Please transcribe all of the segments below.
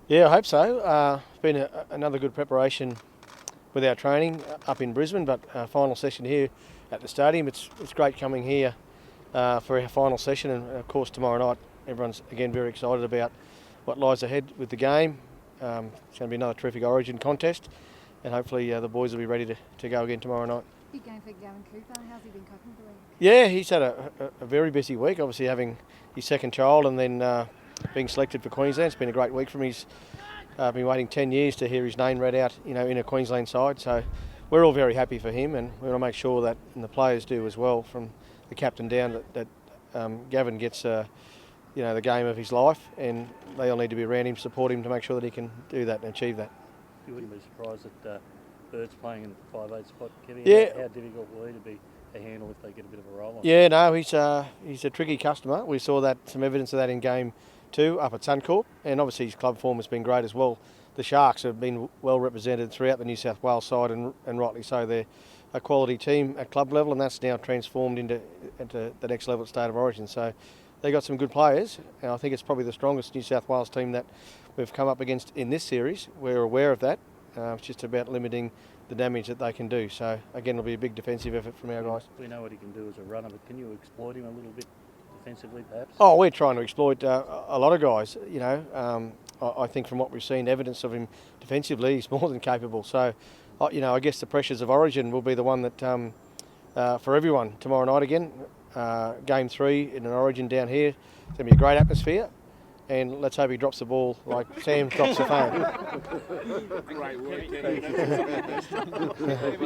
Yeah, I hope so. It's been another good preparation with our training up in Brisbane, but final session here at the stadium. It's great coming here for our final session, and of course tomorrow night everyone's again very excited about what lies ahead with the game. It's going to be another terrific Origin contest, and hopefully the boys will be ready to go again tomorrow night. Big game for Gavin Cooper. How's he been coping with the week? Yeah, he's had a very busy week, obviously having his second child and then being selected for Queensland. It's been a great week for him. He's been waiting 10 years to hear his name read out, in a Queensland side. So we're all very happy for him, and we want to make sure that, and the players do as well, from the captain down, that Gavin gets the game of his life, and they all need to be around him, support him to make sure that he can do that and achieve that. You wouldn't be surprised that Bird's playing in the 5'8" spot, Kevin. Yeah. How difficult will he to be to handle if they get a bit of a roll on? Yeah, no, he's a tricky customer. We saw some evidence of that in game 2 up at Suncorp, and obviously his club form has been great as well. The Sharks have been well represented throughout the New South Wales side, and rightly so. They're a quality team at club level, and that's now transformed into the next level at State of Origin. So they got some good players, and I think it's probably the strongest New South Wales team that we've come up against in this series. We're aware of that. It's just about limiting the damage that they can do. So again, it'll be a big defensive effort from our guys. We know what he can do as a runner, but can you exploit him a little bit defensively, perhaps? Oh, we're trying to exploit a lot of guys. I think from what we've seen, evidence of him defensively, he's more than capable. So, I guess the pressures of Origin will be the one that for everyone tomorrow night again. Game 3 in an Origin down here. It's going to be a great atmosphere. And let's hope he drops the ball like Sam drops the phone. Great work, Kevin.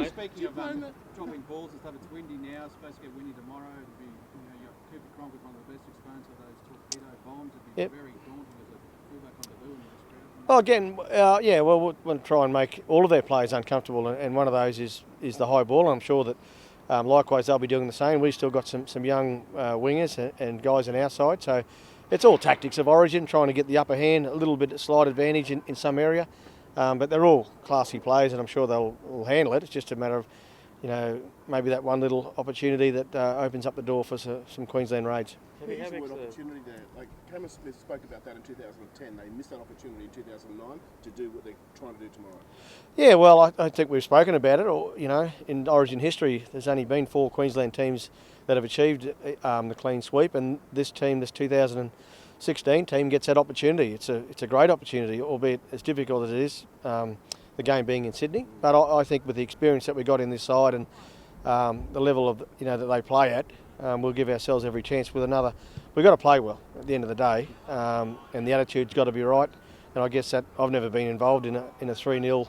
Speaking of dropping balls and stuff, it's windy now. It's supposed to get windy tomorrow. It'll be, you got Cooper Cronk with one of the best exponents of those torpedo bombs. It'd be very daunting as a fullback on the blue in the spread. Oh, again, we'll want to try and make all of their players uncomfortable, and one of those is the high ball. I'm sure that likewise they'll be doing the same. We've still got some young wingers and guys on our side, so it's all tactics of Origin, trying to get the upper hand, a little bit of slight advantage in some area. But they're all classy players, and I'm sure they'll handle it. It's just a matter of, maybe that one little opportunity that opens up the door for some Queensland raids. There's a word opportunity there. Like Cameron Smith spoke about that in 2010. They missed that opportunity in 2009 to do what they're trying to do tomorrow. Yeah, well, I think we've spoken about it. In Origin history, there's only been 4 Queensland teams that have achieved the clean sweep, and this 2016 team gets that opportunity. It's a great opportunity, albeit as difficult as it is, the game being in Sydney. But I think with the experience that we got in this side and the level of that they play at, we'll give ourselves every chance with another. We've got to play well at the end of the day, and the attitude's got to be right. And I guess that I've never been involved in a 3-0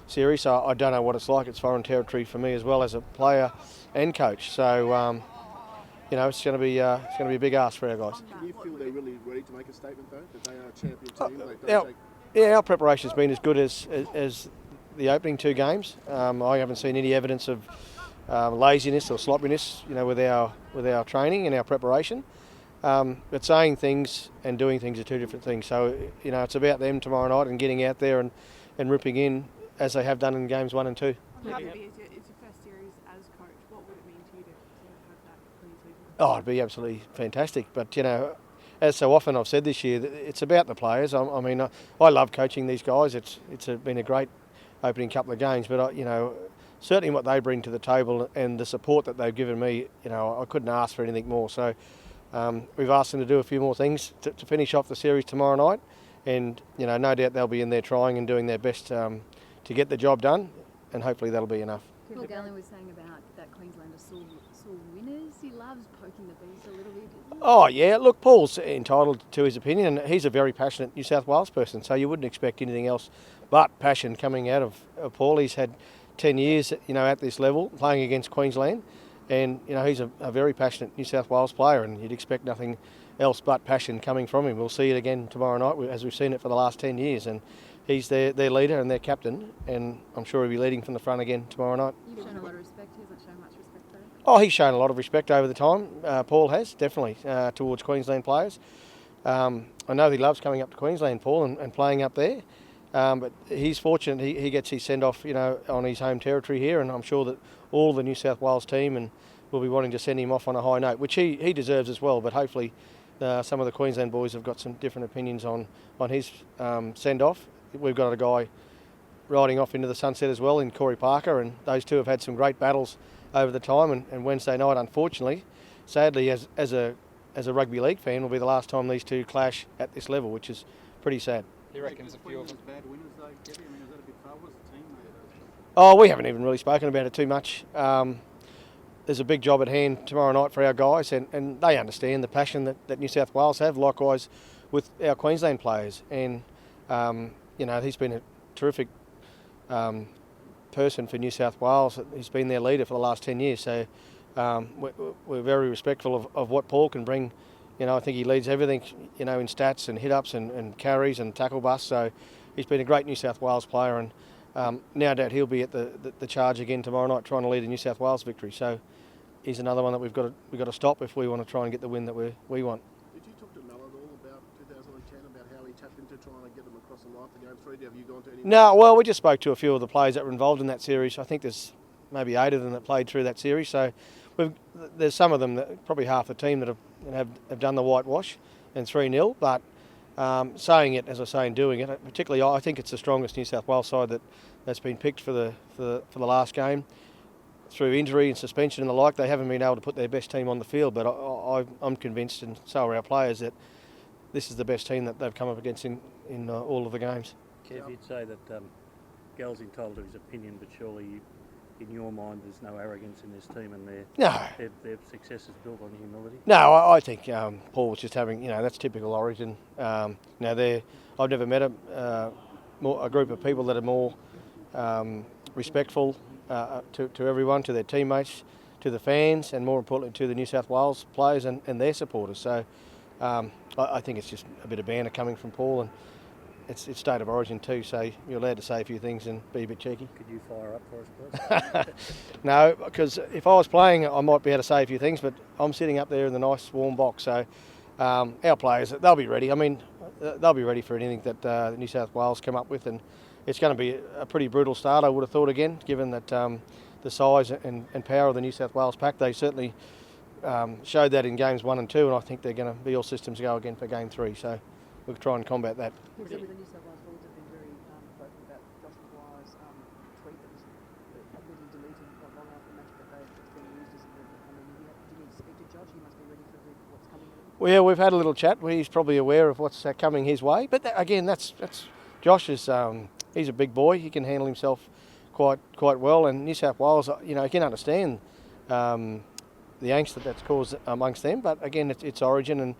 series, so I don't know what it's like. It's foreign territory for me as well as a player and coach. So it's going to be a big ask for our guys. Do you feel they're really ready to make a statement though, that they are a champion team? Our preparation's been as good as the opening 2 games. I haven't seen any evidence of laziness or sloppiness, with our training and our preparation. But saying things and doing things are 2 different things. So it's about them tomorrow night and getting out there and ripping in as they have done in games 1 and 2. It's your first series as coach. What would it mean to you to have that clean sweep? Oh, it'd be absolutely fantastic. But as so often I've said this year, it's about the players. I love coaching these guys. It's been a great opening couple of games. But certainly what they bring to the table and the support that they've given me, I couldn't ask for anything more. So we've asked them to do a few more things to finish off the series tomorrow night, and no doubt they'll be in there trying and doing their best to get the job done, and hopefully that'll be enough. Paul Gallen was saying about that Queensland are still winners. He loves poking the beast a little bit. Oh yeah, look, Paul's entitled to his opinion, and he's a very passionate New South Wales person, so you wouldn't expect anything else but passion coming out of Paul. He's had 10 years, at this level, playing against Queensland, and he's a very passionate New South Wales player, and you'd expect nothing else but passion coming from him. We'll see it again tomorrow night, as we've seen it for the last 10 years, and he's their leader and their captain, and I'm sure he'll be leading from the front again tomorrow night. You've shown a lot of respect. He hasn't shown much respect though. Oh, he's shown a lot of respect over the time. Paul has, definitely, towards Queensland players. I know he loves coming up to Queensland, Paul, and playing up there. But he's fortunate he gets his send-off, on his home territory here, and I'm sure that all the New South Wales team will be wanting to send him off on a high note, which he deserves as well. But hopefully some of the Queensland boys have got some different opinions on his send-off. We've got a guy riding off into the sunset as well in Corey Parker, and those two have had some great battles over the time. And Wednesday night, unfortunately, sadly, as a rugby league fan, will be the last time these two clash at this level, which is pretty sad. He reckons a few of them. Bad winners though, Gavin. I mean, is that a bit far? What's the team made of those? Oh, we haven't even really spoken about it too much. There's a big job at hand tomorrow night for our guys, and they understand the passion that New South Wales have, likewise with our Queensland players. And, he's been a terrific person for New South Wales. He's been their leader for the last 10 years. So we're very respectful of what Paul can bring. I think he leads everything, in stats and hit-ups and carries and tackle busts. So he's been a great New South Wales player, and no doubt he'll be at the charge again tomorrow night trying to lead a New South Wales victory. So he's another one that we've got to stop if we want to try and get the win that we want. Did you talk to Mel at all about 2010, about how he tapped into trying to get them across the line for game 3? Have you gone to any? No, well, we just spoke to a few of the players that were involved in that series. I think there's maybe 8 of them that played through that series. So there's some of them, probably half the team, that have done the whitewash and 3-0. But saying it, as I say, and doing it, particularly I think it's the strongest New South Wales side that's been picked for the last game. Through injury and suspension and the like, they haven't been able to put their best team on the field. But I'm convinced, and so are our players, that this is the best team that they've come up against in all of the games. Kev, you'd say that Gal's entitled to his opinion, but surely in your mind there's no arrogance in this team, and their success is built on humility? No, I think Paul was just having, that's typical Origin. I've never met a group of people that are more respectful to everyone, to their teammates, to the fans, and more importantly to the New South Wales players and their supporters. So I think it's just a bit of banter coming from Paul, and it's State of Origin too, so you're allowed to say a few things and be a bit cheeky. Could you fire up for us, please? No, because if I was playing, I might be able to say a few things, but I'm sitting up there in the nice warm box, so our players, they'll be ready. I mean, they'll be ready for anything that New South Wales come up with, and it's going to be a pretty brutal start, I would have thought, again, given that the size and power of the New South Wales pack. They certainly showed that in games 1 and 2, and I think they're going to be all systems go again for game 3, so we'll try and combat that. The New South Wales Bulls have been very vocal about Josh Maguire's tweet that was admitting deleting not long after the match, but it's been used as a bit. I mean, do you speak to Josh? He must be ready for what's coming. Well, yeah, we've had a little chat. He's probably aware of what's coming his way, but again, that's Josh is he's a big boy. He can handle himself quite well, and New South Wales, you can understand the angst that's caused amongst them. But again, it's Origin, and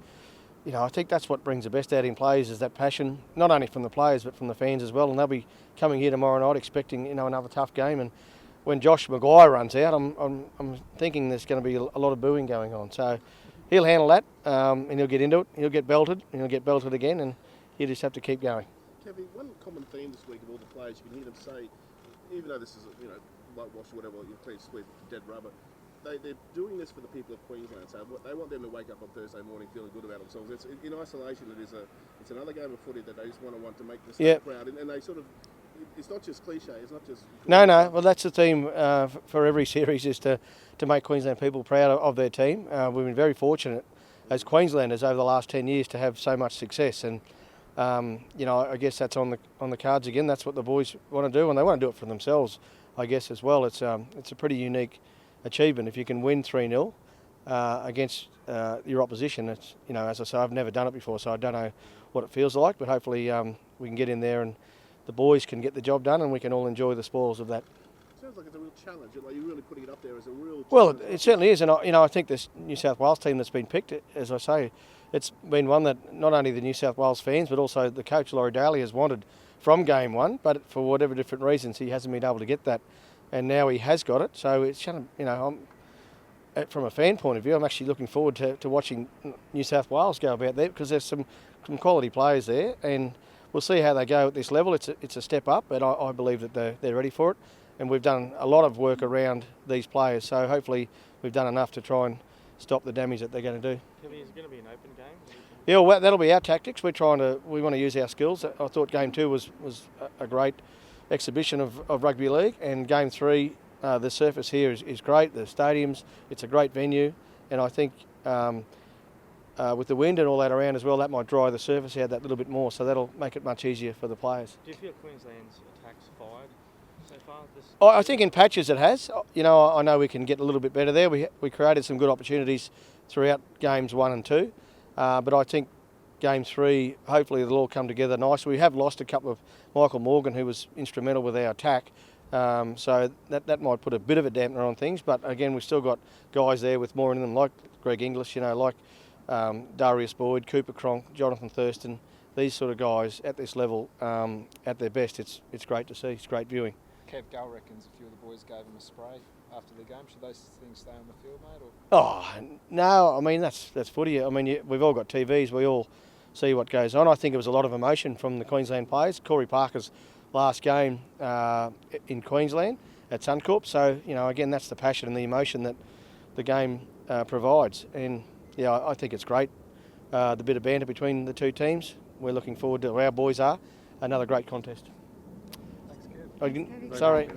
I think that's what brings the best out in players, is that passion, not only from the players but from the fans as well. And they'll be coming here tomorrow night expecting another tough game. And when Josh Maguire runs out, I'm thinking there's going to be a lot of booing going on. So he'll handle that, and he'll get into it. He'll get belted, and he'll get belted again, and he'll just have to keep going. Kevin, one common theme this week of all the players, you can hear them say, even though this is whitewash or whatever, you please sweep dead rubber, they're doing this for the people of Queensland. So they want them to wake up on Thursday morning feeling good about themselves. It's in isolation. It's another game of footy that they just want to make the state proud, and they sort of. It's not just cliche. It's not just. No. Well, that's the theme for every series, is to make Queensland people proud of their team. We've been very fortunate as Queenslanders over the last 10 years to have so much success, and I guess that's on the cards again. That's what the boys want to do, and they want to do it for themselves, I guess, as well. It's a pretty unique achievement if you can win 3-0 against your opposition. It's as I say, I've never done it before, so I don't know what it feels like. But hopefully we can get in there and the boys can get the job done, and we can all enjoy the spoils of that. Sounds like it's a real challenge. Like you're really putting it up there as a real. Well, it certainly is, and I think this New South Wales team that's been picked, as I say, it's been one that not only the New South Wales fans but also the coach Laurie Daly has wanted from game 1, but for whatever different reasons he hasn't been able to get that, and now he has got it. So it's from a fan point of view, I'm actually looking forward to watching New South Wales go about there, because there's some quality players there, and we'll see how they go at this level. It's a step up, but I believe that they're ready for it, and we've done a lot of work around these players, so hopefully we've done enough to try and stop the damage that they're going to do. Is it going to be an open game? Yeah, well, that'll be our tactics. We want to use our skills. I thought game 2 was a great exhibition of rugby league, and game 3, the surface here is great. The stadiums, it's a great venue, and I think with the wind and all that around as well, that might dry the surface out that little bit more, so that'll make it much easier for the players. Do you feel Queensland's attacks fired so far? I think in patches it has. You know, I know we can get a little bit better there. We created some good opportunities throughout games 1 and 2, but I think game 3, hopefully they'll all come together nice. We have lost a couple of Michael Morgan, who was instrumental with our attack, so that might put a bit of a dampener on things. But again, we've still got guys there with more in them, like Greg Inglis, you know, like Darius Boyd, Cooper Cronk, Jonathan Thurston. These sort of guys at this level, at their best, it's great to see. It's great viewing. Kev Gull reckons a few of the boys gave him a spray after the game. Should those things stay on the field, mate? Or? Oh no, I mean that's footy. I mean we've all got TVs. We all see what goes on. I think it was a lot of emotion from the Queensland players. Corey Parker's last game in Queensland at Suncorp. So you know, again, that's the passion and the emotion that the game provides. And yeah, I think it's great. The bit of banter between the two teams. We're looking forward to, our boys are, another great contest. Thanks, Kev. Sorry.